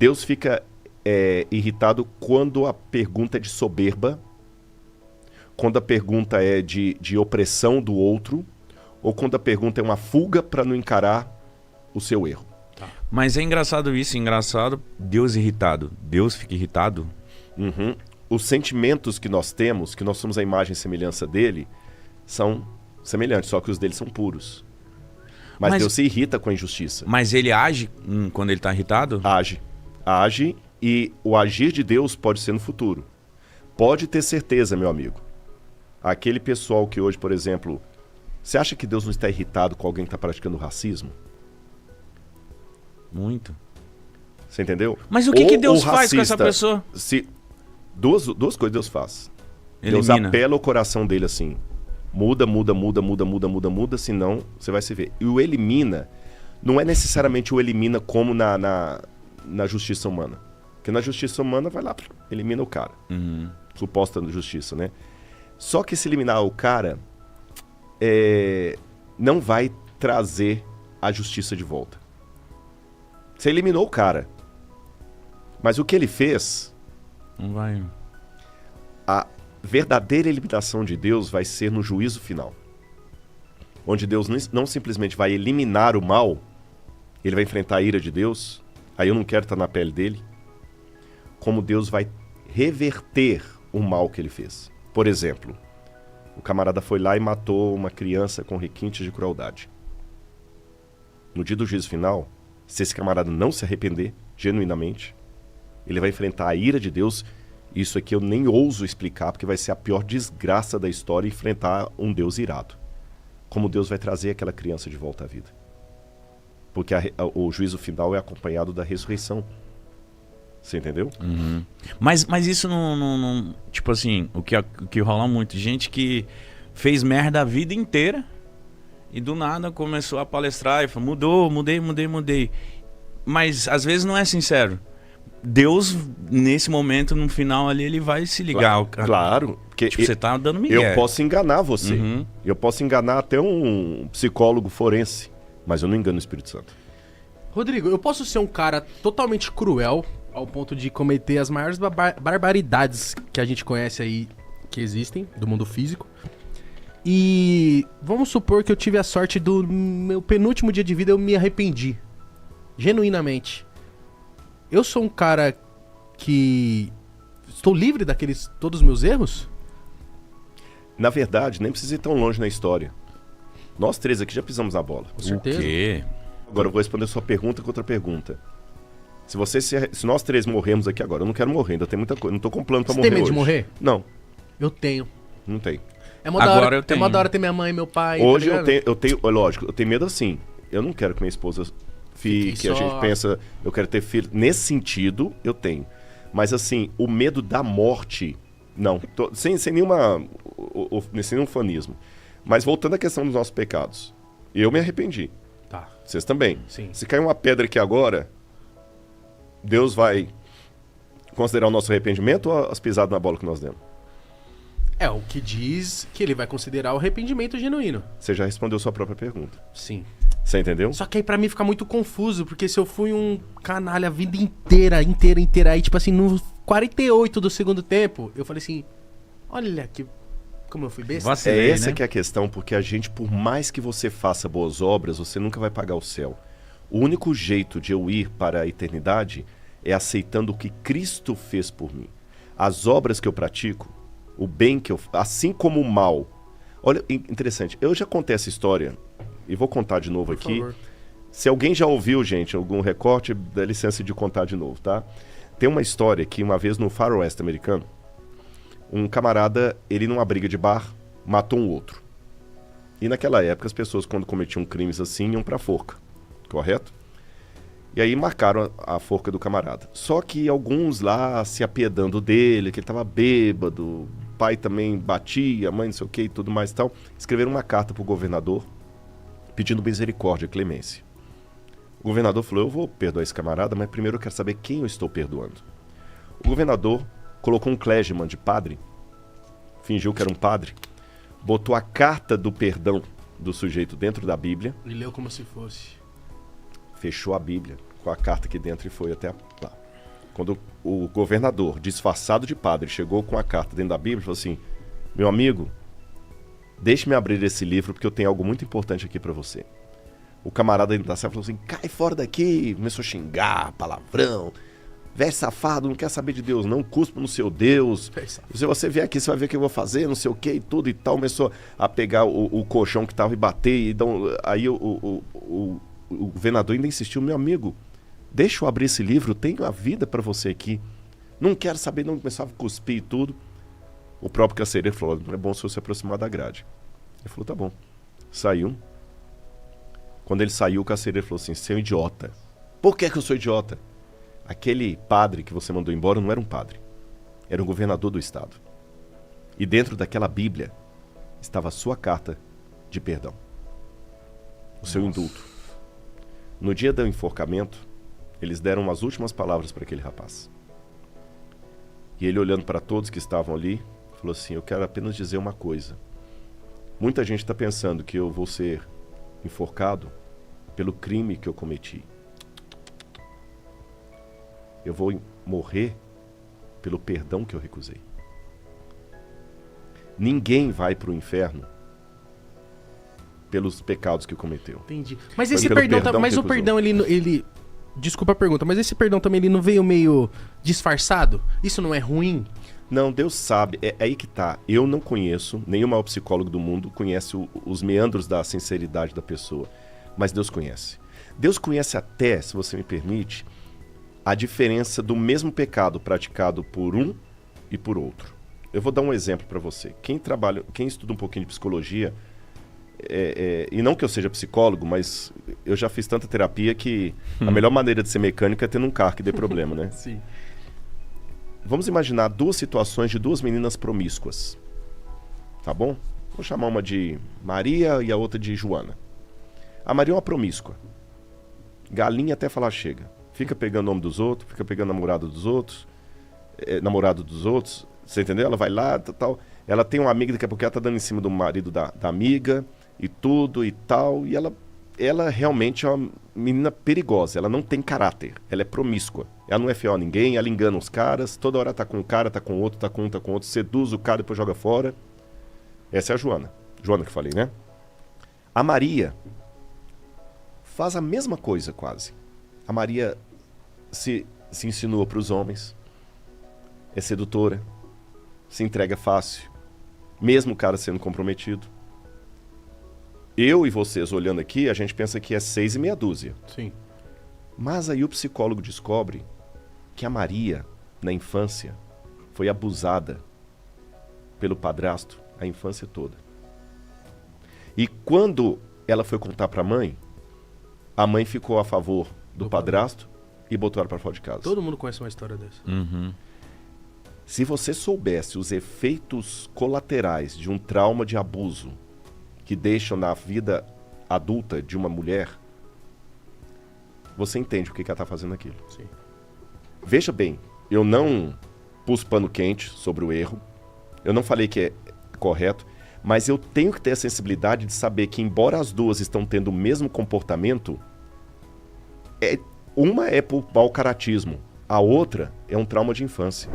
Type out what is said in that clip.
Deus fica irritado quando a pergunta é de soberba, quando a pergunta é de opressão do outro, ou quando a pergunta é uma fuga para não encarar o seu erro. Mas é engraçado isso, Deus irritado. Deus fica irritado? Uhum. Os sentimentos que nós temos, que nós somos a imagem e semelhança dele, são semelhantes, só que os dele são puros. Mas Deus se irrita com a injustiça. Mas ele age quando ele está irritado? Age, e o agir de Deus pode ser no futuro. Pode ter certeza, meu amigo. Aquele pessoal que hoje, por exemplo, você acha que Deus não está irritado com alguém que está praticando racismo? Muito. Você entendeu? Mas o que Deus faz com essa pessoa? Duas coisas Deus faz. Elimina. Deus apela o coração dele assim. Muda, senão você vai se ver. E o elimina, não é necessariamente o elimina como na justiça humana. Porque na justiça humana vai lá, elimina o cara. Uhum. Suposta justiça, né? Só que se eliminar o cara, não vai trazer a justiça de volta. Você eliminou o cara. Mas o que ele fez... Não vai... A verdadeira eliminação de Deus vai ser no juízo final. Onde Deus não simplesmente vai eliminar o mal, ele vai enfrentar a ira de Deus, aí eu não quero estar na pele dele, como Deus vai reverter o mal que ele fez. Por exemplo, o camarada foi lá e matou uma criança com requintes de crueldade. No dia do juízo final, se esse camarada não se arrepender genuinamente, ele vai enfrentar a ira de Deus. Isso aqui eu nem ouso explicar, porque vai ser a pior desgraça da história enfrentar um Deus irado. Como Deus vai trazer aquela criança de volta à vida. Porque o juízo final é acompanhado da ressurreição. Você entendeu? Uhum. Mas isso não... Tipo assim, o que rola muito. Gente que fez merda a vida inteira e do nada começou a palestrar e falou, mudei. Mas às vezes não é sincero. Deus, nesse momento, no final ali, ele vai se ligar. Claro. Porque tipo, você tá dando migué. Eu posso enganar você. Uhum. Eu posso enganar até um psicólogo forense. Mas eu não engano o Espírito Santo. Rodrigo, eu posso ser um cara totalmente cruel ao ponto de cometer as maiores barbaridades que a gente conhece aí, que existem, do mundo físico. E vamos supor que eu tive a sorte do meu penúltimo dia de vida, eu me arrependi. Genuinamente. Eu sou um cara que estou livre daqueles todos os meus erros? Na verdade, nem precisa ir tão longe na história. Nós três aqui já pisamos na bola. Com certeza. O quê? Agora eu vou responder sua pergunta com outra pergunta. Se nós três morremos aqui agora, eu não quero morrer, ainda tem muita coisa. Não tô com plano pra morrer. Você tem medo hoje. de morrer? Não. Eu tenho. Não tem. É uma da hora, é uma da hora ter minha mãe e meu pai. Hoje tá eu tenho, lógico, eu tenho medo assim. Eu não quero que minha esposa fique, a gente pensa, eu quero ter filho. Nesse sentido, eu tenho. Mas assim, o medo da morte, não. Sem nenhum fanismo. Mas voltando à questão dos nossos pecados. Eu me arrependi. Tá. Vocês também. Sim. Se cair uma pedra aqui agora, Deus vai considerar o nosso arrependimento ou as pisadas na bola que nós demos? É, o que diz que ele vai considerar o arrependimento genuíno. Você já respondeu sua própria pergunta. Sim. Você entendeu? Só que aí pra mim fica muito confuso, porque se eu fui um canalha a vida inteira, aí tipo assim, no 48 do segundo tempo, eu falei assim, olha que... Como eu fui besta? Vacilei, Essa né? que é a questão, porque a gente, por mais que você faça boas obras, você nunca vai pagar o céu. O único jeito de eu ir para a eternidade é aceitando o que Cristo fez por mim. As obras que eu pratico, o bem que eu faço, assim como o mal. Olha, interessante, eu já contei essa história, e vou contar de novo aqui. Por favor. Se alguém já ouviu, gente, algum recorte, dá licença de contar de novo, tá? Tem uma história que uma vez no faroeste americano, um camarada, ele numa briga de bar, matou um outro. E naquela época as pessoas, quando cometiam crimes assim, iam pra forca, correto? E aí marcaram a forca do camarada. Só que alguns lá se apiedando dele, que ele tava bêbado, o pai também batia, a mãe não sei o que e tudo mais e tal, escreveram uma carta pro governador pedindo misericórdia, clemência. O governador falou, eu vou perdoar esse camarada, mas primeiro eu quero saber quem eu estou perdoando. O governador colocou um clergyman de padre, fingiu que era um padre, botou a carta do perdão do sujeito dentro da Bíblia. E leu como se fosse. Fechou a Bíblia com a carta aqui dentro e foi até lá. Quando o governador, disfarçado de padre, chegou com a carta dentro da Bíblia, falou assim: meu amigo, deixe-me abrir esse livro porque eu tenho algo muito importante aqui para você. O camarada dentro da sala falou assim: cai fora daqui, começou a xingar, palavrão, velho safado, não quer saber de Deus não, cuspo no seu Deus, se você vier aqui você vai ver o que eu vou fazer, não sei o que e tudo e tal. Começou a pegar o colchão que tava e bater, e aí o governador ainda insistiu: meu amigo, deixa eu abrir esse livro, tenho a vida para você aqui, não quero saber não. Começava a cuspir e tudo. O próprio carcereiro falou: não é bom se você aproximar da grade. Ele falou: tá bom. Saiu. Quando ele saiu, o carcereiro falou assim: seu idiota, por que eu sou idiota? Aquele padre que você mandou embora não era um padre, era um governador do estado. E dentro daquela Bíblia estava a sua carta de perdão, o seu indulto. No dia do enforcamento, eles deram as últimas palavras para aquele rapaz. E ele, olhando para todos que estavam ali, falou assim: eu quero apenas dizer uma coisa. Muita gente está pensando que eu vou ser enforcado pelo crime que eu cometi. Eu vou morrer pelo perdão que eu recusei. Ninguém vai para o inferno pelos pecados que cometeu. Entendi. Mas esse perdão, mas o perdão ele desculpa a pergunta, mas esse perdão também ele não veio meio disfarçado? Isso não é ruim? Não, Deus sabe. É aí que tá. Eu não conheço, nenhum maior psicólogo do mundo conhece os meandros da sinceridade da pessoa. Mas Deus conhece. Deus conhece até, se você me permite, a diferença do mesmo pecado praticado por um e por outro. Eu vou dar um exemplo para você. Quem estuda um pouquinho de psicologia, e não que eu seja psicólogo, mas eu já fiz tanta terapia que a melhor maneira de ser mecânico é tendo um carro que dê problema, né? Sim. Vamos imaginar duas situações de duas meninas promíscuas. Tá bom? Vou chamar uma de Maria e a outra de Joana. A Maria é uma promíscua. Galinha até falar chega. Fica pegando o nome dos outros, fica pegando namorado dos outros, você entendeu? Ela vai lá, tal. Ela tem uma amiga, daqui a pouco ela tá dando em cima do marido da amiga e tudo e tal. E ela realmente é uma menina perigosa, ela não tem caráter, ela é promíscua. Ela não é fiel a ninguém, ela engana os caras, toda hora tá com um cara, tá com outro, tá com um, tá com outro, seduz o cara e depois joga fora. Essa é a Joana. Joana que eu falei, né? A Maria faz a mesma coisa quase. A Maria se insinua para os homens, é sedutora, se entrega fácil, mesmo o cara sendo comprometido. Eu e vocês olhando aqui, a gente pensa que é 6 e meia dúzia. Sim. Mas aí o psicólogo descobre que a Maria, na infância, foi abusada pelo padrasto a infância toda. E quando ela foi contar para a mãe ficou a favor do padrasto e botou ela para fora de casa. Todo mundo conhece uma história dessa. Uhum. Se você soubesse os efeitos colaterais de um trauma de abuso que deixam na vida adulta de uma mulher, você entende o que ela está fazendo aquilo. Sim. Veja bem, eu não pus pano quente sobre o erro, eu não falei que é correto, mas eu tenho que ter a sensibilidade de saber que, embora as duas estão tendo o mesmo comportamento, uma é por mau caratismo, a outra é um trauma de infância.